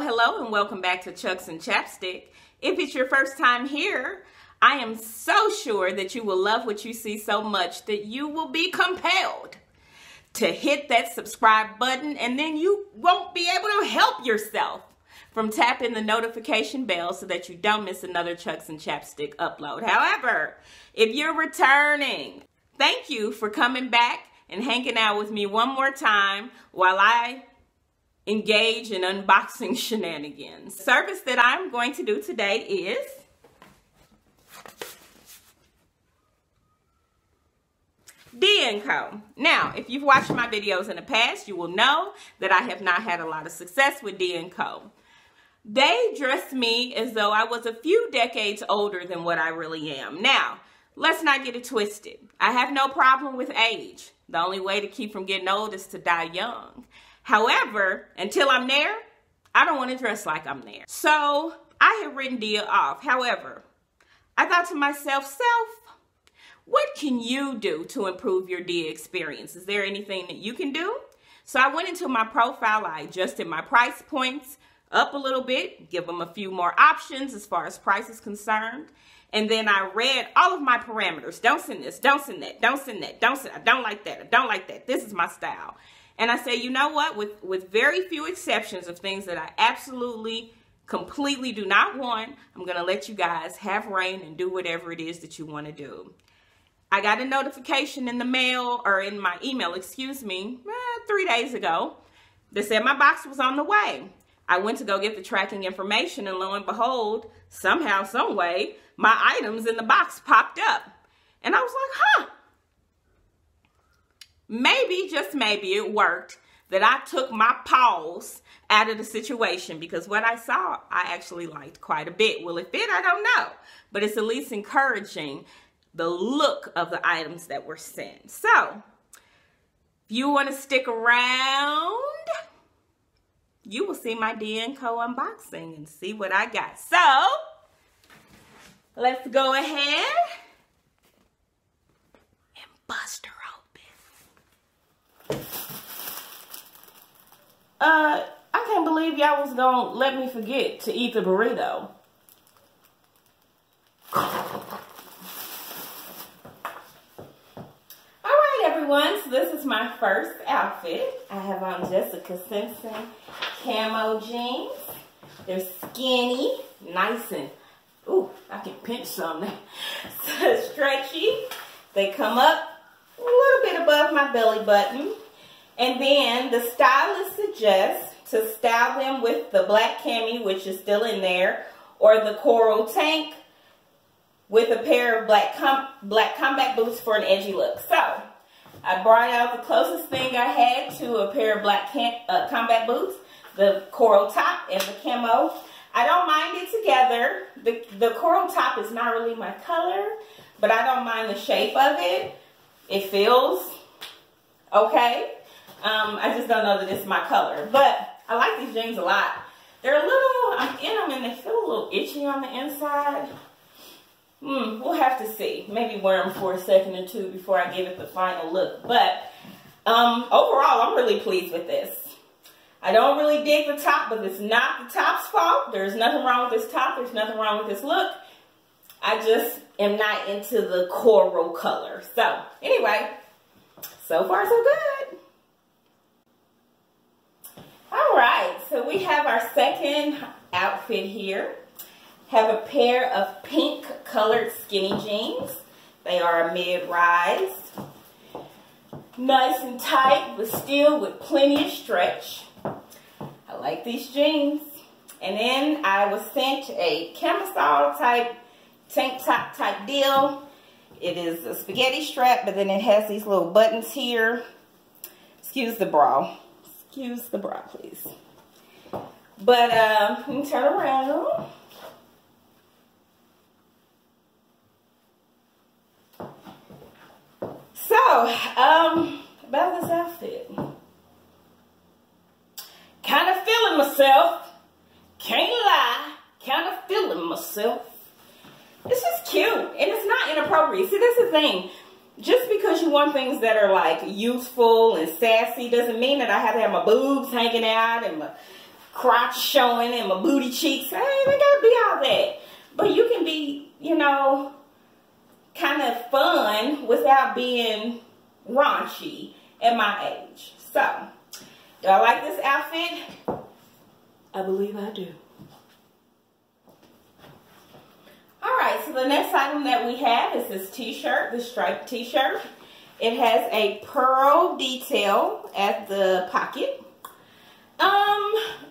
Hello, and welcome back to Chucks and Chapstick. If it's your first time here, I am so sure that you will love what you see so much that you will be compelled to hit that subscribe button, and then you won't be able to help yourself from tapping the notification bell so that you don't miss another Chucks and Chapstick upload. However, if you're returning, thank you for coming back and hanging out with me one more time while I engage in unboxing shenanigans. The service that I'm going to do today is dia&co. Now, if you've watched my videos in the past, you will know that I have not had a lot of success with dia&co. They dress me as though I was a few decades older than what I really am. Now, let's not get it twisted. I have no problem with age. The only way to keep from getting old is to die young. However, until I'm there, I don't want to dress like I'm there. So I had written Dia off. However, I thought to myself, what can you do to improve your Dia experience? Is there anything that you can do? So I went into my profile. I adjusted my price points up a little bit, give them a few more options as far as price is concerned. And then I read all of my parameters. Don't send this, don't send that, don't send that, don't send, I don't like that, I don't like that. This is my style. And I say, you know what, with very few exceptions of things that I absolutely, completely do not want, I'm going to let you guys have reign and do whatever it is that you want to do. I got a notification in the mail, or in my email, excuse me, 3 days ago, that said my box was on the way. I went to go get the tracking information, and lo and behold, somehow, some way, my items in the box popped up. And I was like, huh. Maybe, just maybe, it worked that I took my paws out of the situation, because what I saw, I actually liked quite a bit. Will it fit? I don't know. But it's at least encouraging the look of the items that were sent. So, if you want to stick around, you will see my dia&co unboxing and see what I got. So, let's go ahead and bust her open. I can't believe y'all was gonna let me forget to eat the burrito. Alright everyone, so this is my first outfit. I have on Jessica Simpson camo jeans. They're skinny, nice and, ooh, I can pinch some. Stretchy. They come up a little bit above my belly button. And then the stylist suggests to style them with the black cami, which is still in there, or the coral tank with a pair of black combat boots for an edgy look. So, I brought out the closest thing I had to a pair of black combat boots, the coral top and the camo. I don't mind it together. The coral top is not really my color, but I don't mind the shape of it. It feels okay. I just don't know that it's my color, but I like these jeans a lot. They're a little, I'm in them and they feel a little itchy on the inside. We'll have to see. Maybe wear them for a second or two before I give it the final look. But overall, I'm really pleased with this. I don't really dig the top, but it's not the top's fault. There's nothing wrong with this top. There's nothing wrong with this look. I just am not into the coral color. So anyway, so far so good. Alright, so we have our second outfit here. Have a pair of pink colored skinny jeans. They are mid-rise. Nice and tight, but still with plenty of stretch. I like these jeans. And then I was sent a camisole type, tank top type deal. It is a spaghetti strap, but then it has these little buttons here. Excuse the bra. Excuse the bra, please. But, let me turn around. So, about this outfit. Kind of yourself. It's just cute, and it's not inappropriate. See, that's the thing. Just because you want things that are like youthful and sassy doesn't mean that I have to have my boobs hanging out and my crotch showing and my booty cheeks. I ain't gotta be all that. But you can be, you know, kind of fun without being raunchy at my age. So, do I like this outfit? I believe I do. Alright, so the next item that we have is this t-shirt, this striped t-shirt. It has a pearl detail at the pocket.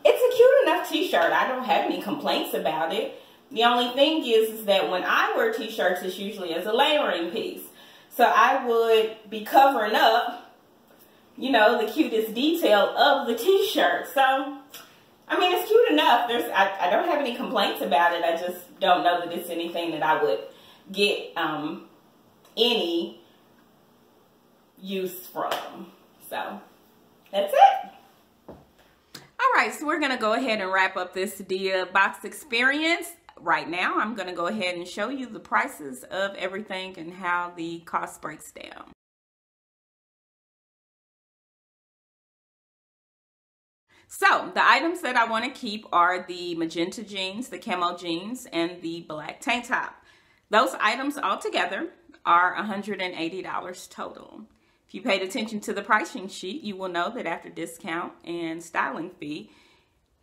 It's a cute enough t-shirt. I don't have any complaints about it. The only thing is that when I wear t-shirts, it's usually as a layering piece. So I would be covering up, you know, the cutest detail of the t-shirt. So, I mean, it's cute enough. I don't have any complaints about it. I just don't know that it's anything that I would get any use from. So, that's it. Alright, so we're going to go ahead and wrap up this Dia box experience. Right now, I'm going to go ahead and show you the prices of everything and how the cost breaks down. So, the items that I want to keep are the magenta jeans, the camo jeans, and the black tank top. Those items all together are $180 total. If you paid attention to the pricing sheet, you will know that after discount and styling fee,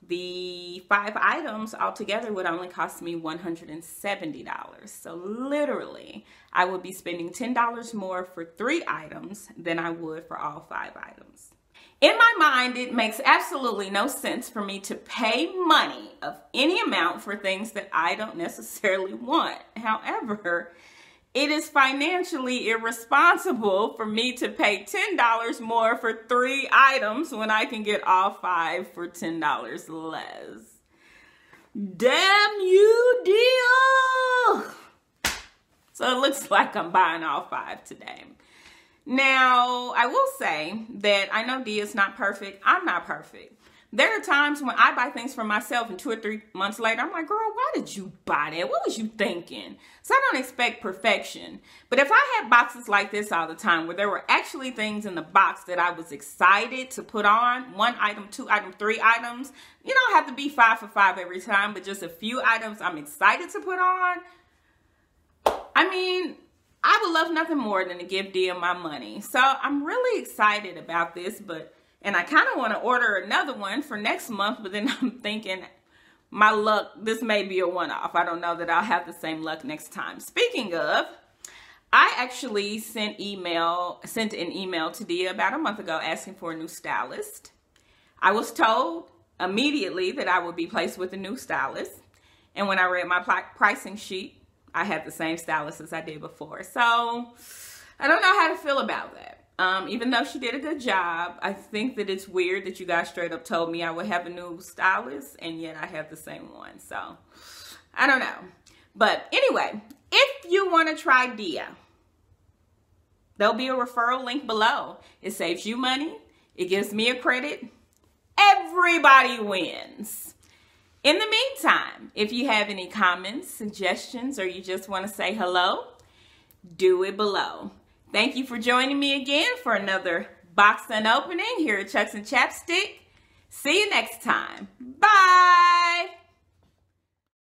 the 5 items altogether would only cost me $170. So literally, I would be spending $10 more for 3 items than I would for all 5 items. In my mind, it makes absolutely no sense for me to pay money of any amount for things that I don't necessarily want. However, it is financially irresponsible for me to pay $10 more for 3 items when I can get all 5 for $10 less. Damn you, Dia! So it looks like I'm buying all 5 today. Now, I will say that I know Dia's not perfect. I'm not perfect. There are times when I buy things for myself and 2 or 3 months later, I'm like, girl, why did you buy that? What was you thinking? So I don't expect perfection. But if I had boxes like this all the time, where there were actually things in the box that I was excited to put on, 1 item, 2 items, 3 items, you don't have to be 5 for 5 every time, but just a few items I'm excited to put on. I mean, I would love nothing more than to give Dia my money. So I'm really excited about this, and I kind of want to order another one for next month, but then I'm thinking my luck, this may be a one-off. I don't know that I'll have the same luck next time. Speaking of, I actually sent an email to Dia about a month ago asking for a new stylist. I was told immediately that I would be placed with a new stylist. And when I read my pricing sheet, I had the same stylist as I did before. So I don't know how to feel about that. Even though she did a good job, I think that it's weird that you guys straight up told me I would have a new stylist and yet I have the same one. So I don't know. But anyway, if you want to try Dia, there'll be a referral link below. It saves you money. It gives me a credit. Everybody wins. In the meantime, if you have any comments, suggestions, or you just want to say hello, do it below. Thank you for joining me again for another box unopening here at Chucks and Chapstick. See you next time. Bye.